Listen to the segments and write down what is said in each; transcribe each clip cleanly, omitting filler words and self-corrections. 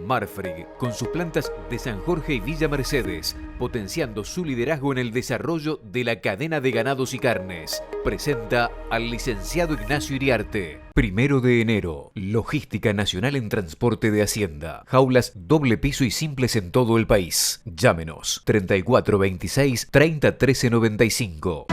Marfrig, con sus plantas de San Jorge y Villa Mercedes, potenciando su liderazgo en el desarrollo de la cadena de ganados y carnes, presenta al licenciado Ignacio Iriarte. 1 de enero, Logística Nacional en Transporte de Hacienda. Jaulas doble piso y simples en todo el país. Llámenos 3426 30 13 95.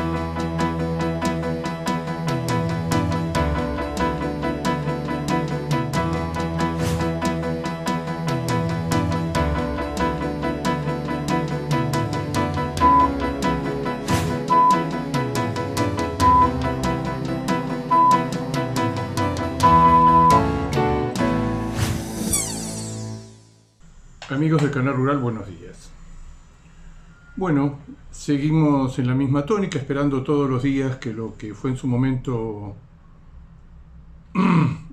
Amigos de Canal Rural, buenos días. Bueno, seguimos en la misma tónica, esperando todos los días que lo que fue en su momento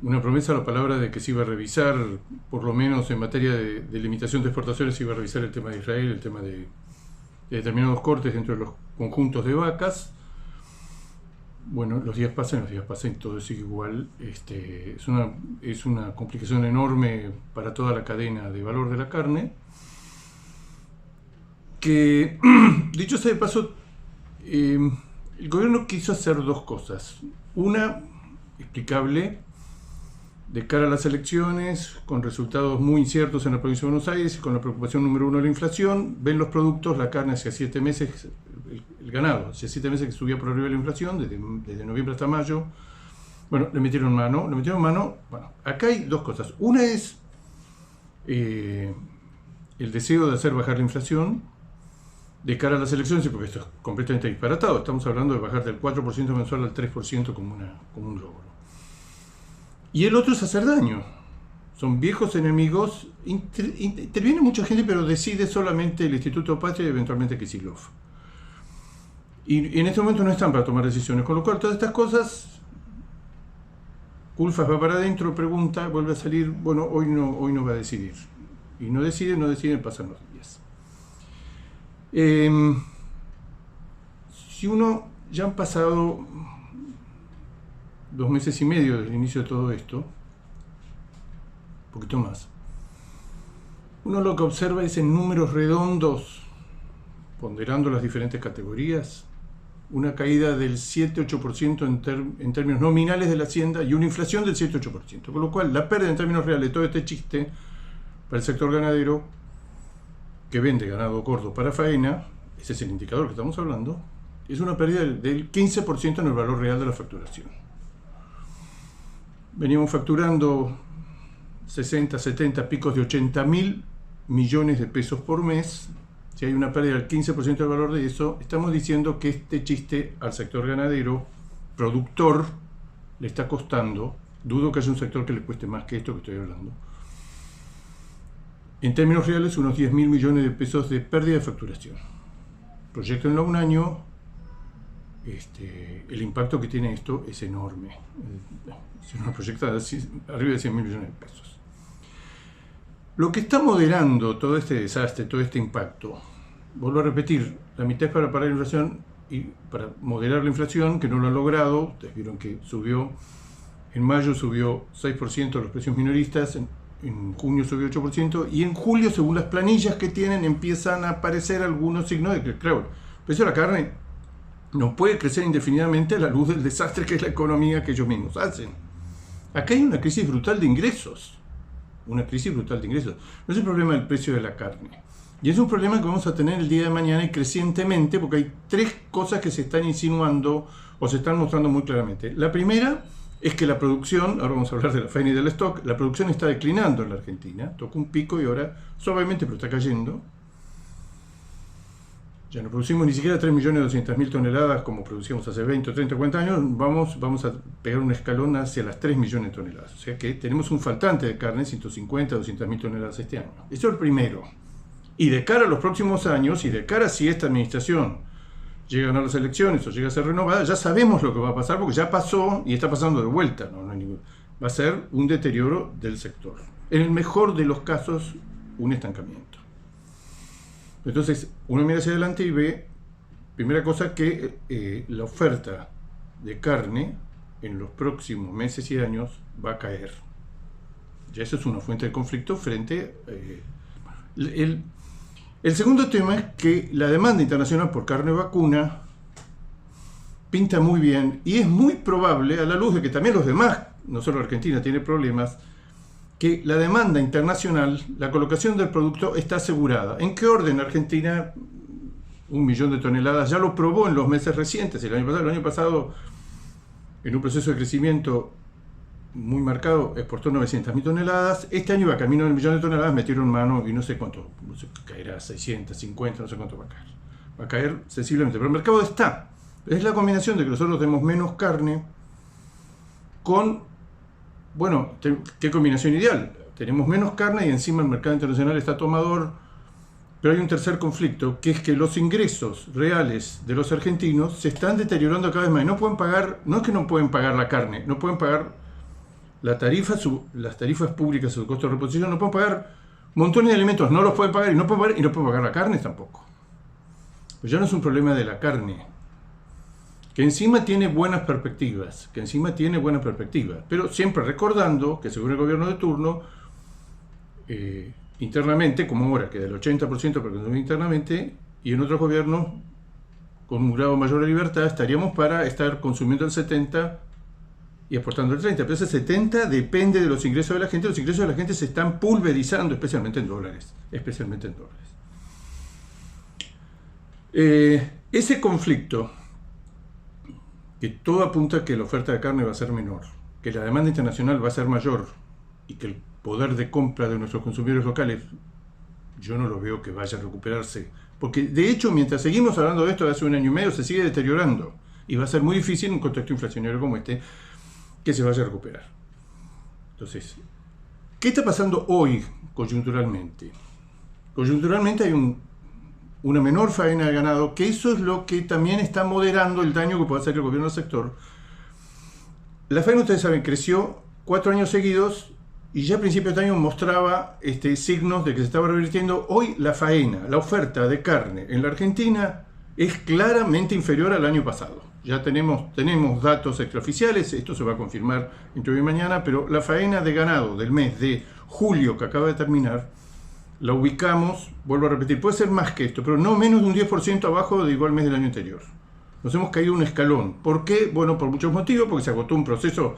una promesa, la palabra de que se iba a revisar, por lo menos en materia de limitación de exportaciones, se iba a revisar el tema de Israel, el tema de determinados cortes dentro de los conjuntos de vacas. Bueno, los días pasan, todo sigue igual. Es una complicación enorme para toda la cadena de valor de la carne. Que, dicho sea de paso, el gobierno quiso hacer dos cosas. Una, explicable, de cara a las elecciones, con resultados muy inciertos en la provincia de Buenos Aires y con la preocupación número uno de la inflación. Ven los productos, la carne hacia 7 meses, el ganado, hace 7 meses que subía por arriba de la inflación, desde noviembre hasta mayo. Bueno, le metieron mano. Bueno, acá hay dos cosas. Una es el deseo de hacer bajar la inflación de cara a las elecciones, porque esto es completamente disparatado. Estamos hablando de bajar del 4% mensual al 3% como un logro. Y el otro es hacer daño. Son viejos enemigos. Interviene mucha gente, pero decide solamente el Instituto Patria y eventualmente Kicillof. Y en este momento no están para tomar decisiones, con lo cual todas estas cosas, Culfas va para adentro, pregunta, vuelve a salir, bueno, hoy no va a decidir. Y no deciden, pasan los días. Si uno, ya han pasado 2 meses y medio desde el inicio de todo esto, un poquito más, uno lo que observa es en números redondos, ponderando las diferentes categorías, una caída del 7-8% en términos nominales de la hacienda y una inflación del 7-8%. Con lo cual, la pérdida en términos reales de todo este chiste para el sector ganadero, que vende ganado gordo para faena, ese es el indicador que estamos hablando, es una pérdida del 15% en el valor real de la facturación. Veníamos facturando 60, 70, picos de 80.000 millones de pesos por mes. Si hay una pérdida del 15% del valor de eso, estamos diciendo que este chiste al sector ganadero, productor, le está costando. Dudo que haya un sector que le cueste más que esto que estoy hablando. En términos reales, unos 10.000 millones de pesos de pérdida de facturación. Proyéctenlo a un año, el impacto que tiene esto es enorme. Si uno proyecta arriba de 100.000 millones de pesos. Lo que está moderando todo este desastre, todo este impacto, vuelvo a repetir, la mitad es para parar la inflación y para moderar la inflación, que no lo ha logrado. Ustedes vieron que en mayo subió 6% los precios minoristas, en junio subió 8%, y en julio, según las planillas que tienen, empiezan a aparecer algunos signos de que, claro, el precio de la carne no puede crecer indefinidamente a la luz del desastre que es la economía que ellos mismos hacen. Acá hay una crisis brutal de ingresos. No es el problema del precio de la carne. Y es un problema que vamos a tener el día de mañana y crecientemente, porque hay 3 cosas que se están insinuando o se están mostrando muy claramente. La primera es que la producción, ahora vamos a hablar de la faena y del stock, la producción está declinando en la Argentina. Tocó un pico y ahora, suavemente, pero está cayendo. Ya no producimos ni siquiera 3.200.000 toneladas como producíamos hace 20, 30, 40 años. Vamos a pegar un escalón hacia las 3 millones de toneladas. O sea que tenemos un faltante de carne, 150, 200.000 toneladas este año. Eso es el primero. Y de cara a los próximos años, y de cara a si esta administración llega a ganar las elecciones o llega a ser renovada, ya sabemos lo que va a pasar, porque ya pasó y está pasando de vuelta. Va a ser un deterioro del sector. En el mejor de los casos, un estancamiento. Entonces, uno mira hacia adelante y ve, primera cosa, que la oferta de carne en los próximos meses y años va a caer. Ya eso es una fuente de conflicto frente... El segundo tema es que la demanda internacional por carne vacuna pinta muy bien y es muy probable, a la luz de que también los demás, no solo Argentina, tiene problemas, que la demanda internacional, la colocación del producto está asegurada. ¿En qué orden? Argentina, 1 millón de toneladas, ya lo probó en los meses recientes. El año pasado, en un proceso de crecimiento muy marcado, exportó 900.000 toneladas. Este año va camino del 1 millón de toneladas, metieron mano y no sé cuánto, no sé, caerá 650, no sé cuánto va a caer. Va a caer sensiblemente, pero el mercado está. Es la combinación de que nosotros tenemos menos carne con, bueno, ¿qué combinación ideal? Tenemos menos carne y encima el mercado internacional está tomador, pero hay un tercer conflicto, que es que los ingresos reales de los argentinos se están deteriorando cada vez más. Y no pueden pagar, no es que no pueden pagar la carne, no pueden pagar la tarifa, las tarifas públicas, su costo de reposición, no pueden pagar montones de alimentos, no los pueden pagar y no pueden pagar la carne tampoco. Pues ya no es un problema de la carne, que encima tiene buenas perspectivas, pero siempre recordando que según el gobierno de turno, internamente, como ahora, que del 80% para consumir internamente, y en otros gobiernos, con un grado mayor de libertad, estaríamos para estar consumiendo el 70% y exportando el 30%. Pero ese 70% depende de los ingresos de la gente. Los ingresos de la gente se están pulverizando, especialmente en dólares. Ese conflicto, que todo apunta a que la oferta de carne va a ser menor, que la demanda internacional va a ser mayor y que el poder de compra de nuestros consumidores locales, yo no lo veo que vaya a recuperarse. Porque de hecho, mientras seguimos hablando de esto de hace 1 año y medio, se sigue deteriorando. Y va a ser muy difícil en un contexto inflacionario como este que se vaya a recuperar. Entonces, ¿qué está pasando hoy coyunturalmente? Coyunturalmente hay una menor faena de ganado, que eso es lo que también está moderando el daño que puede hacer el gobierno al sector. La faena, ustedes saben, creció 4 años seguidos y ya a principios de año mostraba signos de que se estaba revirtiendo. Hoy la faena, la oferta de carne en la Argentina es claramente inferior al año pasado. Ya tenemos datos extraoficiales, esto se va a confirmar entre hoy y mañana, pero la faena de ganado del mes de julio que acaba de terminar, la ubicamos, vuelvo a repetir, puede ser más que esto, pero no menos de un 10% abajo de igual mes del año anterior. Nos hemos caído un escalón. ¿Por qué? Bueno, por muchos motivos, porque se agotó un proceso,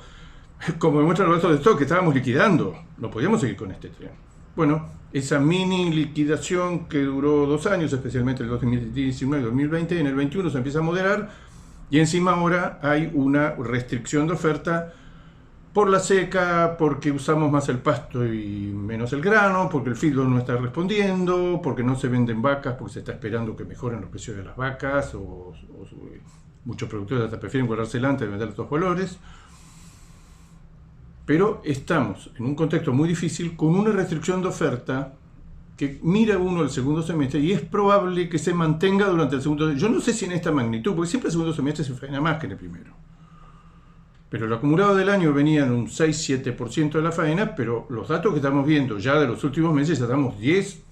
como demuestra los datos de stock, que estábamos liquidando. No podíamos seguir con este tren. Bueno, esa mini liquidación que duró 2 años, especialmente el 2019 y 2020, en el 21 se empieza a moderar, y encima ahora hay una restricción de oferta por la seca, porque usamos más el pasto y menos el grano, porque el feedlot no está respondiendo, porque no se venden vacas, porque se está esperando que mejoren los precios de las vacas, o muchos productores hasta prefieren guardársela antes de vender estos valores. Pero estamos en un contexto muy difícil, con una restricción de oferta que mira uno el segundo semestre y es probable que se mantenga durante el segundo semestre. Yo no sé si en esta magnitud, porque siempre el segundo semestre se faena más que en el primero. Pero el acumulado del año venía en un 6-7% de la faena, pero los datos que estamos viendo ya de los últimos meses, ya estamos 10.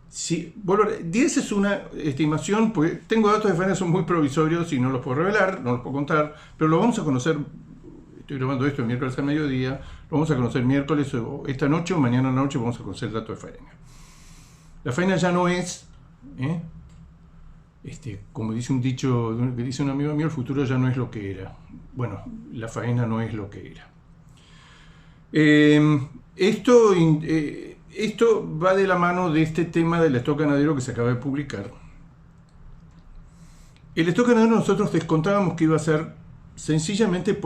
Sí, bueno, 10 es una estimación, pues tengo datos de faena que son muy provisorios y no los puedo revelar, no los puedo contar, pero lo vamos a conocer. Estoy grabando esto el miércoles al mediodía, lo vamos a conocer miércoles o esta noche o mañana a la noche vamos a conocer el dato de faena. La faena ya no es, como dice un dicho que dice un amigo mío, el futuro ya no es lo que era. Bueno, la faena no es lo que era. Esto va de la mano de este tema del stock ganadero que se acaba de publicar. El stock ganadero nosotros descontábamos que iba a ser sencillamente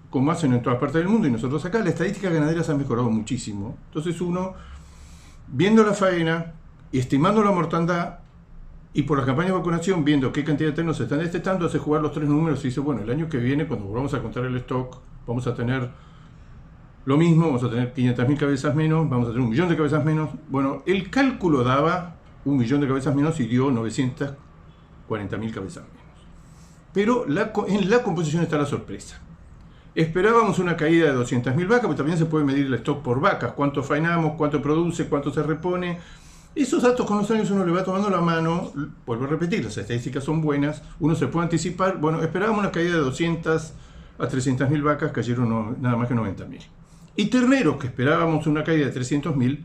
como hacen en todas partes del mundo y nosotros acá, las estadísticas ganaderas han mejorado muchísimo. Entonces uno, viendo la faena y estimando la mortandad, y por las campañas de vacunación, viendo qué cantidad de ternos se están destetando, hace jugar los 3 números y dice, bueno, el año que viene, cuando volvamos a contar el stock, vamos a tener lo mismo, vamos a tener 500.000 cabezas menos, vamos a tener 1 millón de cabezas menos. Bueno, el cálculo daba 1 millón de cabezas menos y dio 940.000 cabezas menos. Pero en la composición está la sorpresa. Esperábamos una caída de 200.000 vacas, pero también se puede medir el stock por vacas, cuánto faenamos, cuánto produce, cuánto se repone. Esos datos con los años uno le va tomando la mano, vuelvo a repetir, las estadísticas son buenas, uno se puede anticipar. Bueno, esperábamos una caída de 200 a 300.000 vacas, cayeron nada más que 90.000. Y terneros, que esperábamos una caída de 300.000,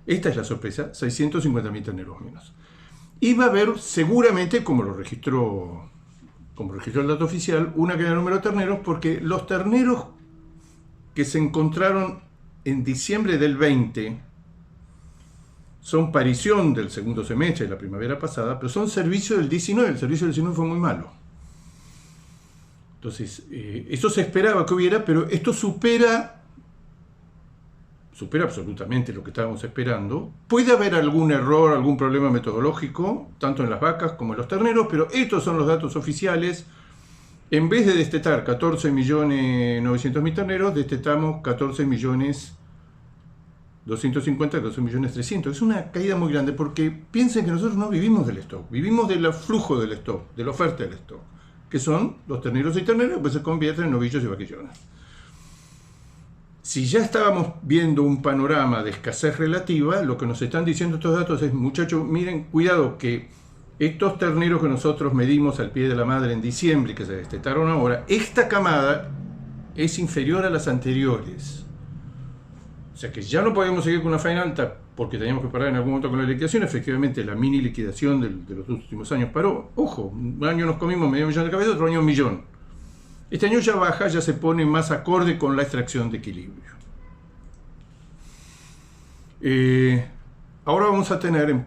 esta es la sorpresa, 650.000 terneros menos. Y va a haber seguramente, como lo registró el dato oficial, una caída de número de terneros, porque los terneros que se encontraron en diciembre del 20 son parición del segundo semestre de la primavera pasada, pero son servicio del 19, el servicio del 19 fue muy malo. Entonces, eso se esperaba que hubiera, pero esto supera absolutamente lo que estábamos esperando. Puede haber algún error, algún problema metodológico, tanto en las vacas como en los terneros, pero estos son los datos oficiales. En vez de destetar 14.900.000 terneros, destetamos 14.250.000, 14.300.000. Es una caída muy grande porque piensen que nosotros no vivimos del stock, vivimos del flujo del stock, de la oferta del stock, que son los terneros y terneras, pues se convierten en novillos y vaquillones. Si ya estábamos viendo un panorama de escasez relativa, lo que nos están diciendo estos datos es, muchachos, miren, cuidado que estos terneros que nosotros medimos al pie de la madre en diciembre, que se destetaron ahora, esta camada es inferior a las anteriores. O sea que ya no podíamos seguir con una faena alta porque teníamos que parar en algún momento con la liquidación. Efectivamente, la mini liquidación de los últimos años paró. Ojo, un año nos comimos medio millón de cabezas, otro año 1.000.000. Este año ya baja, ya se pone más acorde con la extracción de equilibrio. Ahora vamos a tener en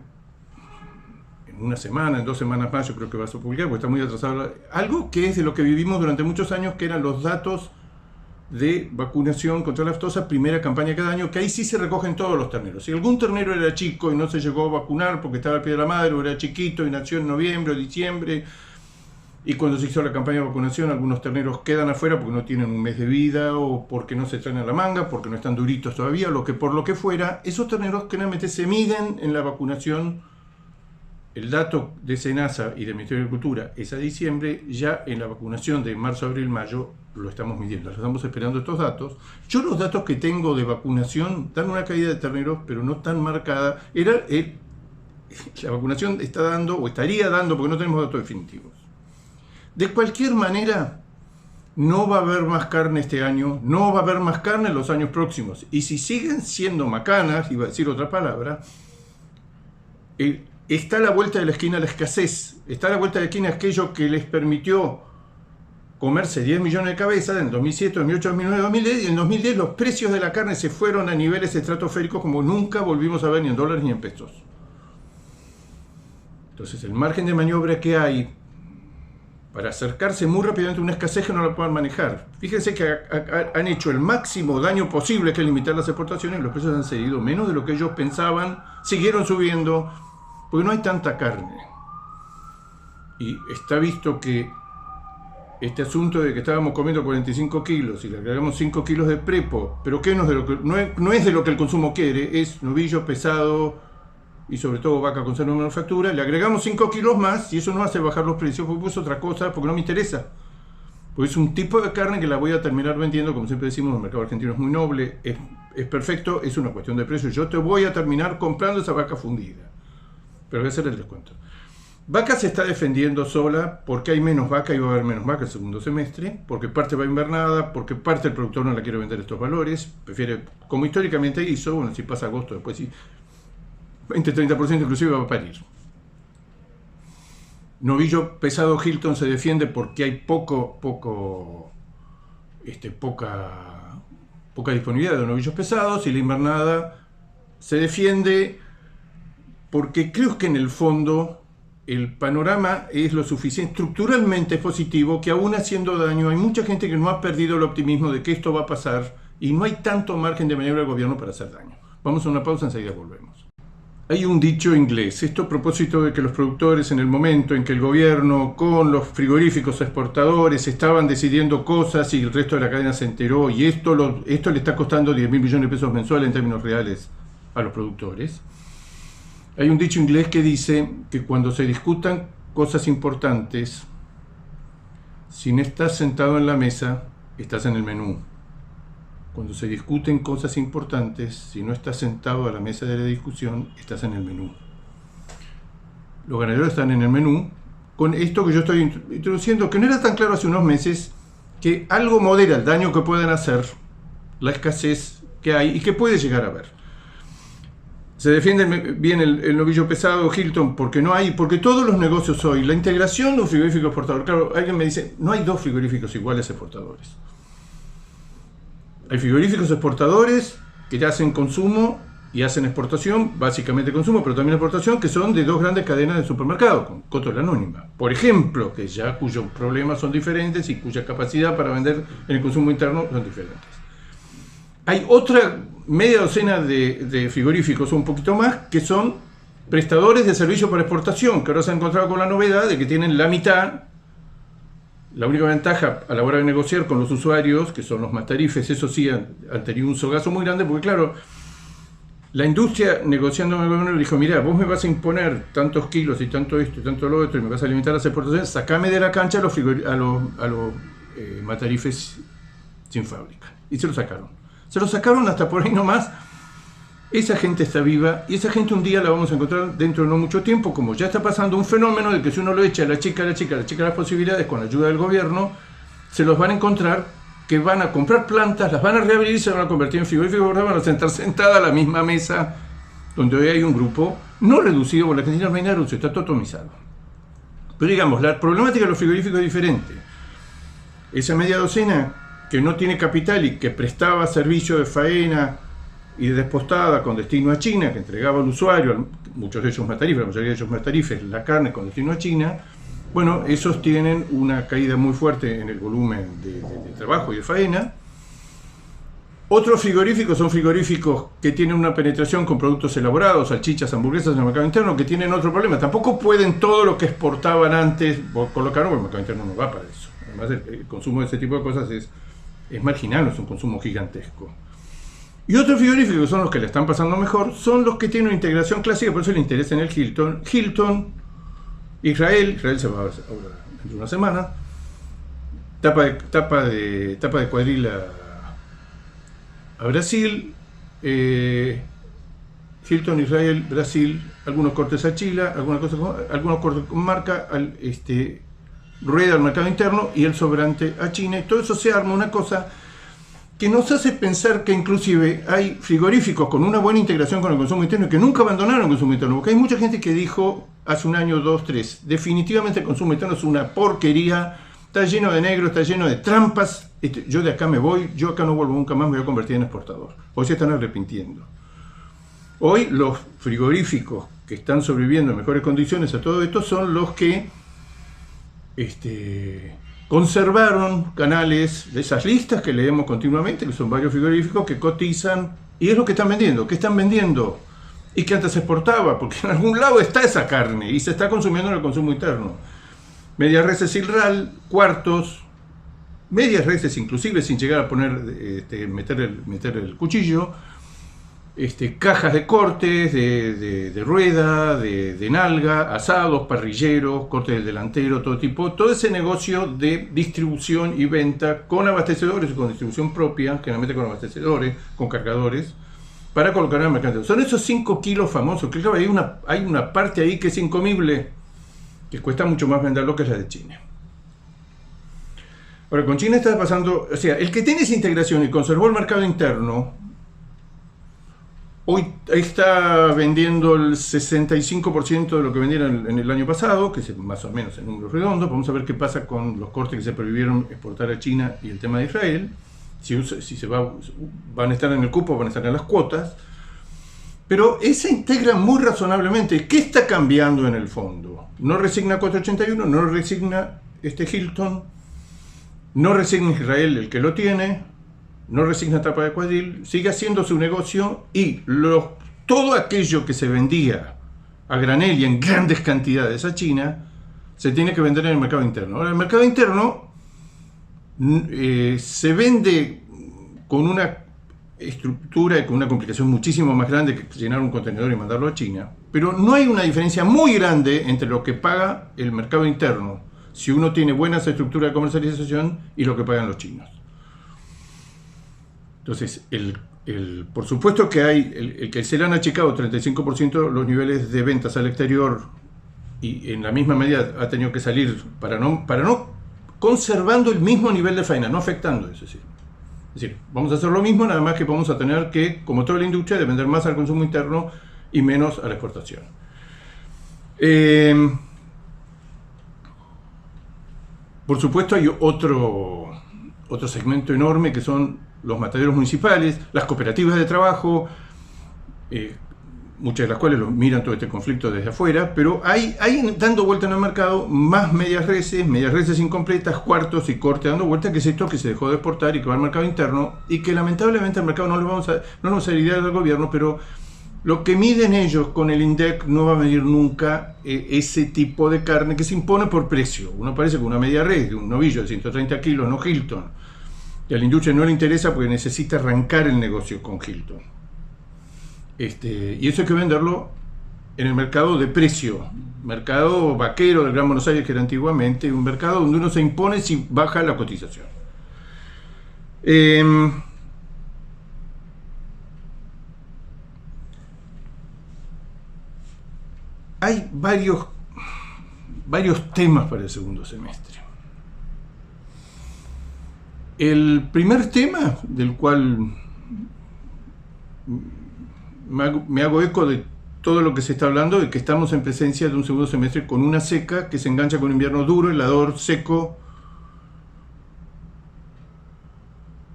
una semana, en 2 semanas más, yo creo que va a publicar, porque está muy atrasado, algo que es de lo que vivimos durante muchos años, que eran los datos de vacunación contra la aftosa, primera campaña cada año, que ahí sí se recogen todos los terneros. Si algún ternero era chico y no se llegó a vacunar porque estaba al pie de la madre, o era chiquito y nació en noviembre o diciembre, y cuando se hizo la campaña de vacunación, algunos terneros quedan afuera porque no tienen un mes de vida, o porque no se traen a la manga, porque no están duritos todavía, por lo que fuera, esos terneros generalmente se miden en la vacunación. El dato de SENASA y del Ministerio de Agricultura es a diciembre, ya en la vacunación de marzo, abril, mayo lo estamos midiendo, estamos esperando estos datos. Yo los datos que tengo de vacunación dan una caída de terneros, pero no tan marcada. La vacunación está dando, o estaría dando, porque no tenemos datos definitivos. De cualquier manera, no va a haber más carne este año, no va a haber más carne en los años próximos. Y si siguen siendo macanas, iba a decir otra palabra, está a la vuelta de la esquina la escasez, está a la vuelta de la esquina aquello que les permitió comerse 10 millones de cabezas en 2007, 2008, 2009, 2010, y en 2010 los precios de la carne se fueron a niveles estratosféricos como nunca volvimos a ver, ni en dólares ni en pesos. Entonces el margen de maniobra que hay para acercarse muy rápidamente a una escasez que no la puedan manejar. Fíjense que han hecho el máximo daño posible, que es limitar las exportaciones, los precios han cedido menos de lo que ellos pensaban, siguieron subiendo, porque no hay tanta carne. Y está visto que este asunto de que estábamos comiendo 45 kilos y le agregamos 5 kilos de prepo, pero que no es de lo que el consumo quiere, es novillo pesado y sobre todo vaca con cero manufactura, le agregamos 5 kilos más y eso no hace bajar los precios, porque es otra cosa, porque no me interesa. Pues es un tipo de carne que la voy a terminar vendiendo, como siempre decimos, el mercado argentino es muy noble, es perfecto, es una cuestión de precio. Yo te voy a terminar comprando esa vaca fundida, pero voy a hacer el descuento. Vaca se está defendiendo sola porque hay menos vaca y va a haber menos vaca el segundo semestre, porque parte va invernada, porque parte el productor no la quiere vender estos valores, prefiere, como históricamente hizo, bueno, si pasa agosto, después sí, 20-30% inclusive va a parir. Novillo pesado Hilton se defiende porque hay poca disponibilidad de novillos pesados, y la invernada se defiende porque creo que en el fondo el panorama es lo suficiente, estructuralmente positivo, que aún haciendo daño hay mucha gente que no ha perdido el optimismo de que esto va a pasar y no hay tanto margen de maniobra del gobierno para hacer daño. Vamos a una pausa, enseguida volvemos. Hay un dicho inglés, esto a propósito de que los productores, en el momento en que el gobierno con los frigoríficos exportadores estaban decidiendo cosas y el resto de la cadena se enteró, y esto le está costando 10.000 millones de pesos mensuales en términos reales a los productores. Hay un dicho inglés que dice que cuando se discutan cosas importantes, si no estás sentado en la mesa, estás en el menú. Cuando se discuten cosas importantes, si no estás sentado a la mesa de la discusión, estás en el menú. Los ganaderos están en el menú con esto que yo estoy introduciendo, que no era tan claro hace unos meses, que algo modera el daño que pueden hacer la escasez que hay y que puede llegar a haber. Se defiende bien el novillo pesado Hilton porque todos los negocios hoy, la integración de un frigorífico exportador, claro, alguien me dice, no hay dos frigoríficos iguales exportadores. Hay frigoríficos exportadores que hacen consumo y hacen exportación, básicamente consumo, pero también exportación, que son de dos grandes cadenas de supermercados, con Coto y La Anónima, por ejemplo, cuyos problemas son diferentes y cuya capacidad para vender en el consumo interno son diferentes. Hay otra media docena de frigoríficos, un poquito más, que son prestadores de servicios para exportación, que ahora se han encontrado con la novedad de que tienen la mitad. La única ventaja a la hora de negociar con los usuarios, que son los más tarifes, eso sí, han tenido un sogazo muy grande, porque claro, la industria negociando con el gobierno dijo, mira, vos me vas a imponer tantos kilos y tanto esto y tanto lo otro, y me vas a limitar las exportaciones, sacame de la cancha a los matarifes sin fábrica. Y se lo sacaron. Se lo sacaron hasta por ahí nomás. Esa gente está viva y esa gente un día la vamos a encontrar dentro de no mucho tiempo, como ya está pasando un fenómeno de que si uno lo echa a la chica las posibilidades con la ayuda del gobierno, se los van a encontrar que van a comprar plantas, las van a reabrir y se van a convertir en frigoríficos, van a sentar sentada a la misma mesa donde hoy hay un grupo no reducido, por la Argentina no hay nada reducido, está todo atomizado. Pero digamos, la problemática de los frigoríficos es diferente. Esa media docena que no tiene capital y que prestaba servicio de faena y de despostada con destino a China, que entregaba al usuario, muchos de ellos matarifes, la mayoría de ellos matarifes, la carne con destino a China, bueno, esos tienen una caída muy fuerte en el volumen de trabajo y de faena. Otros frigoríficos son frigoríficos que tienen una penetración con productos elaborados, salchichas, hamburguesas en el mercado interno, que tienen otro problema. Tampoco pueden todo lo que exportaban antes colocarlo, porque el mercado interno no va para eso. Además, el consumo de ese tipo de cosas es marginal, no es un consumo gigantesco. Y otros frigoríficos, que son los que le están pasando mejor, son los que tienen una integración clásica, por eso le interesa en el Hilton. Israel se va ahora dentro de una semana, tapa de cuadril a Brasil, Hilton, Israel, Brasil, algunos cortes a Chile, algunos cortes con marca, rueda al mercado interno y el sobrante a China, y todo eso se arma una cosa que nos hace pensar que inclusive hay frigoríficos con una buena integración con el consumo interno y que nunca abandonaron el consumo interno, porque hay mucha gente que dijo hace un año, 2, 3, definitivamente el consumo interno es una porquería, está lleno de negro, está lleno de trampas, yo de acá me voy, yo acá no vuelvo nunca más, me voy a convertir en exportador. Hoy se están arrepintiendo. Hoy los frigoríficos que están sobreviviendo en mejores condiciones a todo esto son los que conservaron canales de esas listas que leemos continuamente, que son varios frigoríficos que cotizan, y es lo que están vendiendo. ¿Qué están vendiendo? Y que antes se exportaba, porque en algún lado está esa carne y se está consumiendo en el consumo interno. Medias reses Silral, cuartos, medias reses inclusive sin llegar a poner, meter el cuchillo, cajas de cortes, de rueda, de nalga, asados, parrilleros, cortes del delantero, todo ese negocio de distribución y venta con abastecedores, con distribución propia, generalmente con abastecedores, con cargadores, para colocar en el mercado. Son esos 5 kilos famosos, que claro, hay una parte ahí que es incomible, que cuesta mucho más venderlo que la de China. Ahora, con China está pasando, o sea, el que tiene esa integración y conservó el mercado interno, hoy está vendiendo el 65% de lo que vendieron en el año pasado, que es más o menos en números redondos. Vamos a ver qué pasa con los cortes que se prohibieron exportar a China y el tema de Israel. Si van a estar en el cupo, van a estar en las cuotas. Pero se integra muy razonablemente. ¿Qué está cambiando en el fondo? No resigna 481, no resigna Hilton, no resigna Israel el que lo tiene, no resigna tapa de cuadril, sigue haciendo su negocio y todo aquello que se vendía a granel y en grandes cantidades a China se tiene que vender en el mercado interno. Ahora, el mercado interno se vende con una estructura y con una complicación muchísimo más grande que llenar un contenedor y mandarlo a China, pero no hay una diferencia muy grande entre lo que paga el mercado interno si uno tiene buenas estructuras de comercialización y lo que pagan los chinos. Entonces, por supuesto que hay que se le han achicado 35% los niveles de ventas al exterior y en la misma medida ha tenido que salir para no conservando el mismo nivel de faena, no afectando eso, sí. Es decir, vamos a hacer lo mismo, nada más que vamos a tener que, como toda la industria, depender más al consumo interno y menos a la exportación. Por supuesto, hay otro segmento enorme que son los mataderos municipales, las cooperativas de trabajo, muchas de las cuales miran todo este conflicto desde afuera, pero hay dando vuelta en el mercado más medias reses incompletas, cuartos y corte dando vuelta, que es esto que se dejó de exportar y que va al mercado interno, y que lamentablemente al mercado no nos vamos a heredar del gobierno, pero lo que miden ellos con el INDEC no va a medir nunca ese tipo de carne que se impone por precio. Uno parece con una media res de un novillo de 130 kilos, no Hilton. Y a la industria no le interesa porque necesita arrancar el negocio con Hilton. Y eso hay que venderlo en el mercado de precio. Mercado vaquero del Gran Buenos Aires, que era antiguamente, un mercado donde uno se impone si baja la cotización. Hay varios temas para el segundo semestre. El primer tema, del cual me hago eco de todo lo que se está hablando, es que estamos en presencia de un segundo semestre con una seca que se engancha con un invierno duro, helador, seco.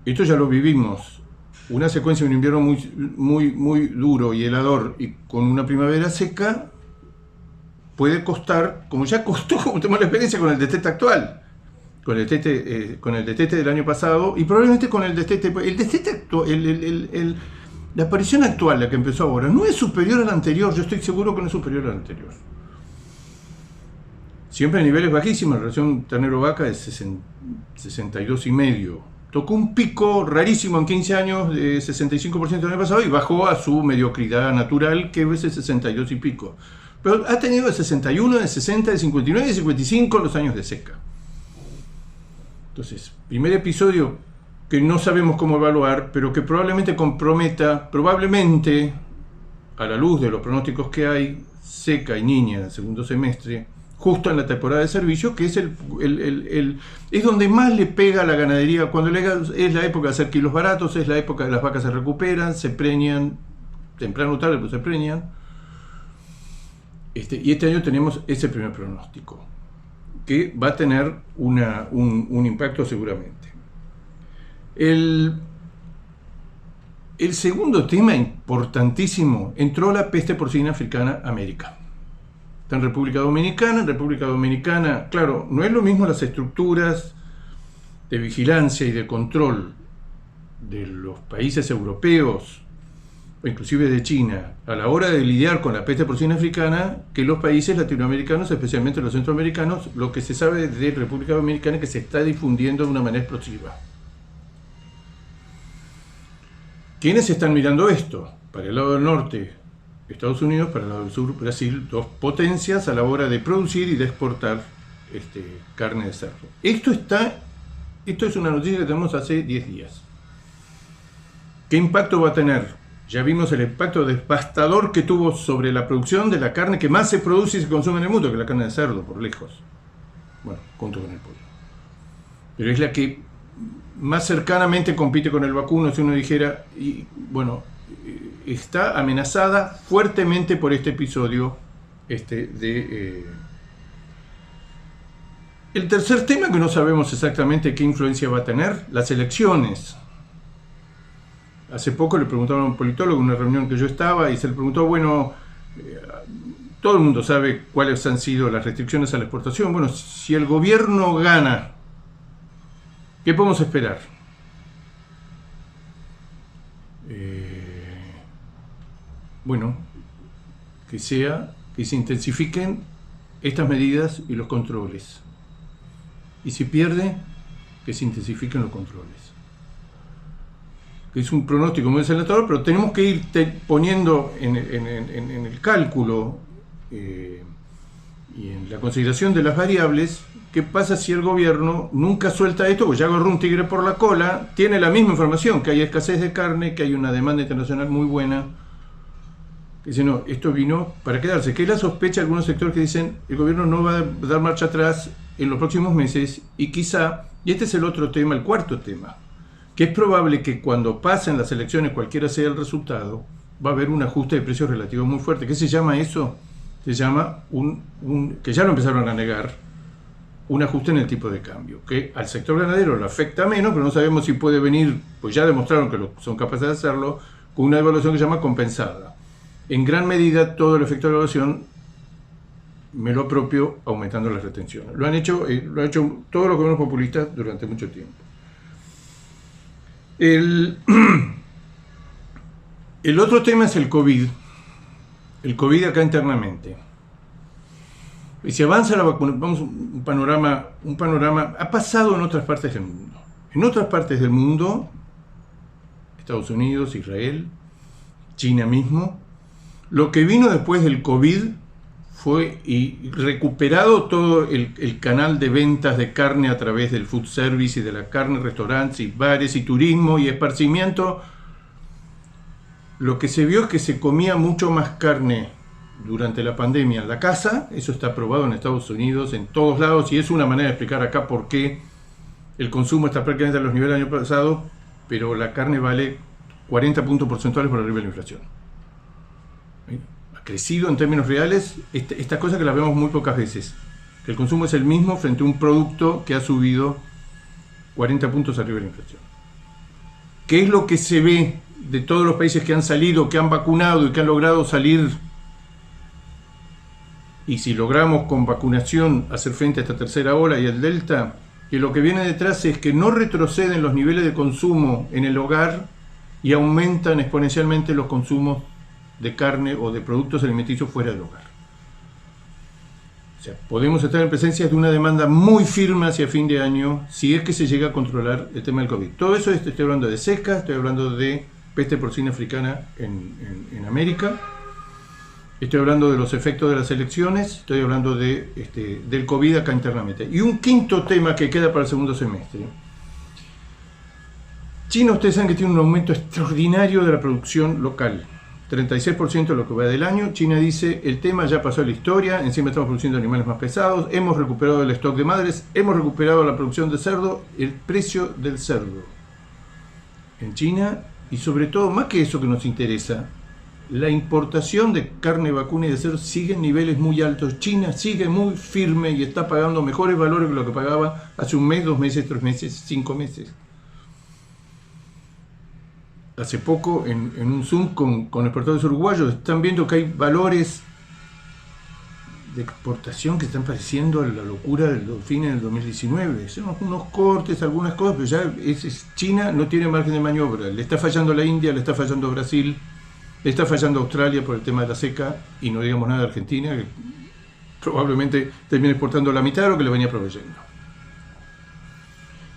Esto ya lo vivimos. Una secuencia de un invierno muy duro y helador y con una primavera seca puede costar, como ya costó, como tenemos la experiencia con el destete actual, con el destete del año pasado, y probablemente con el destete actual, la aparición actual, la que empezó ahora, no es superior a la anterior. Yo estoy seguro que no es superior a la anterior. Siempre a niveles bajísimos. La relación ternero-vaca es 62,5. Tocó un pico rarísimo en 15 años de 65% el año pasado y bajó a su mediocridad natural, que es de 62 y pico. Pero ha tenido de 61, de 60, de 59 y de 55 los años de seca. Entonces, primer episodio que no sabemos cómo evaluar, pero que probablemente comprometa, a la luz de los pronósticos que hay, seca y niña en el segundo semestre, justo en la temporada de servicio, que es es donde más le pega a la ganadería, cuando es la época de hacer kilos baratos, es la época de las vacas se recuperan, se preñan, temprano o tarde, pero se preñan. Y este año tenemos ese primer pronóstico, que va a tener un impacto seguramente. El segundo tema importantísimo, entró la peste porcina africana a América. Está en República Dominicana, claro, no es lo mismo las estructuras de vigilancia y de control de los países europeos, o inclusive de China, a la hora de lidiar con la peste porcina africana, que los países latinoamericanos, especialmente los centroamericanos. Lo que se sabe de República Dominicana es que se está difundiendo de una manera explosiva. ¿Quiénes están mirando esto? Para el lado del norte, Estados Unidos; para el lado del sur, Brasil, dos potencias a la hora de producir y de exportar carne de cerdo. Esto es una noticia que tenemos hace 10 días. ¿Qué impacto va a tener? Ya vimos el impacto devastador que tuvo sobre la producción de la carne que más se produce y se consume en el mundo, que es la carne de cerdo, por lejos. Bueno, junto con el pollo. Pero es la que más cercanamente compite con el vacuno, si uno dijera, y bueno, está amenazada fuertemente por este episodio El tercer tema, que no sabemos exactamente qué influencia va a tener, las elecciones. Hace poco le preguntaron a un politólogo en una reunión que yo estaba y se le preguntó, bueno, todo el mundo sabe cuáles han sido las restricciones a la exportación. Bueno, si el gobierno gana, ¿qué podemos esperar? Bueno, que se intensifiquen estas medidas y los controles. Y si pierde, que se intensifiquen los controles. Es un pronóstico muy desalentador, pero tenemos que ir poniendo en el cálculo y en la consideración de las variables qué pasa si el gobierno nunca suelta esto, porque ya agarró un tigre por la cola, tiene la misma información, que hay escasez de carne, que hay una demanda internacional muy buena, que dice, no, esto vino para quedarse, que es la sospecha de algunos sectores que dicen el gobierno no va a dar marcha atrás en los próximos meses, y quizá, y este es el otro tema, el cuarto tema, que es probable que cuando pasen las elecciones, cualquiera sea el resultado, va a haber un ajuste de precios relativo muy fuerte. ¿Qué se llama eso? Se llama que ya lo empezaron a negar, un ajuste en el tipo de cambio, que al sector ganadero lo afecta menos, pero no sabemos si puede venir, pues ya demostraron que son capaces de hacerlo, con una devaluación que se llama compensada. En gran medida todo el efecto de la devaluación me lo apropio aumentando las retenciones. Lo han hecho todos los gobiernos populistas durante mucho tiempo. El otro tema es el COVID. El COVID acá internamente. Y si avanza la vacuna, vamos un panorama, ha pasado en otras partes del mundo. En otras partes del mundo, Estados Unidos, Israel, China mismo, lo que vino después del COVID fue y recuperado todo el canal de ventas de carne a través del food service y de la carne, restaurantes y bares y turismo y esparcimiento. Lo que se vio es que se comía mucho más carne durante la pandemia en la casa. Eso está probado en Estados Unidos, en todos lados, y es una manera de explicar acá por qué el consumo está prácticamente a los niveles del año pasado, pero la carne vale 40 puntos porcentuales por arriba de la inflación. Ha crecido en términos reales, esta cosa que la vemos muy pocas veces, que el consumo es el mismo frente a un producto que ha subido 40 puntos arriba de la inflación. ¿Qué es lo que se ve de todos los países que han salido, que han vacunado y que han logrado salir? Y si logramos con vacunación hacer frente a esta tercera ola y al Delta, que lo que viene detrás es que no retroceden los niveles de consumo en el hogar y aumentan exponencialmente los consumos de carne o de productos alimenticios fuera del hogar. O sea, podemos estar en presencia de una demanda muy firme hacia fin de año si es que se llega a controlar el tema del COVID. Todo eso estoy hablando de seca, estoy hablando de peste porcina africana en América, estoy hablando de los efectos de las elecciones, estoy hablando del COVID acá internamente. Y un quinto tema que queda para el segundo semestre. China, ustedes saben que tiene un aumento extraordinario de la producción local. 36% de lo que va del año. China dice, el tema ya pasó a la historia, encima estamos produciendo animales más pesados, hemos recuperado el stock de madres, hemos recuperado la producción de cerdo, el precio del cerdo en China, y sobre todo, más que eso que nos interesa, la importación de carne vacuna y de cerdo sigue en niveles muy altos. China sigue muy firme y está pagando mejores valores que lo que pagaba hace un mes, 2 meses, 3 meses, 5 meses. Hace poco, en un Zoom con exportadores uruguayos, están viendo que hay valores de exportación que están pareciendo a la locura del fines del 2019. Son unos cortes, algunas cosas, pero ya China no tiene margen de maniobra. Le está fallando a la India, le está fallando a Brasil, le está fallando a Australia por el tema de la seca, y no digamos nada de Argentina, que probablemente termine exportando la mitad de lo que le venía proveyendo.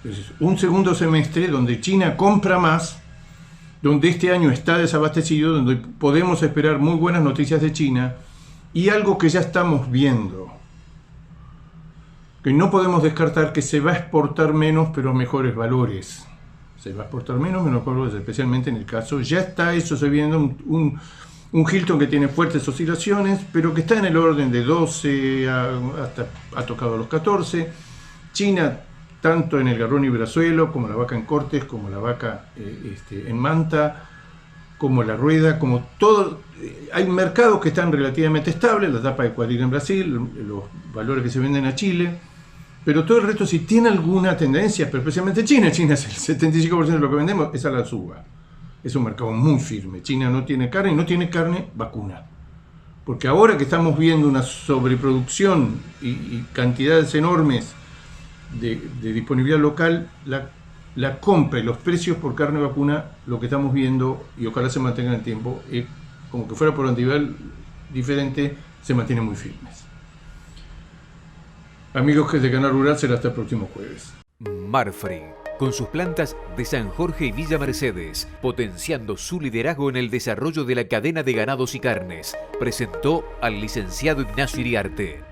Entonces, un segundo semestre donde China compra más, donde este año está desabastecido, donde podemos esperar muy buenas noticias de China, y algo que ya estamos viendo, que no podemos descartar, que se va a exportar menos pero a mejores valores. Se va a exportar menos valores, especialmente en el caso, ya está eso, se viene un Hilton que tiene fuertes oscilaciones, pero que está en el orden de 12, hasta ha tocado los 14. China, tanto en el garrón y brazuelo, como la vaca en cortes, como la vaca en manta, como la rueda, como todo. Hay mercados que están relativamente estables, la tapa de cuadril en Brasil, los valores que se venden a Chile, pero todo el resto, si tiene alguna tendencia, pero especialmente China es el 75% de lo que vendemos, es a la suba. Es un mercado muy firme. China no tiene carne, y no tiene carne vacuna. Porque ahora que estamos viendo una sobreproducción y cantidades enormes de disponibilidad local, la compra y los precios por carne vacuna, lo que estamos viendo, y ojalá se mantenga en el tiempo, como que fuera por un nivel diferente, se mantienen muy firmes. Amigos que de Canal Rural, será hasta el próximo jueves. Marfrig, con sus plantas de San Jorge y Villa Mercedes, potenciando su liderazgo en el desarrollo de la cadena de ganados y carnes, presentó al licenciado Ignacio Iriarte.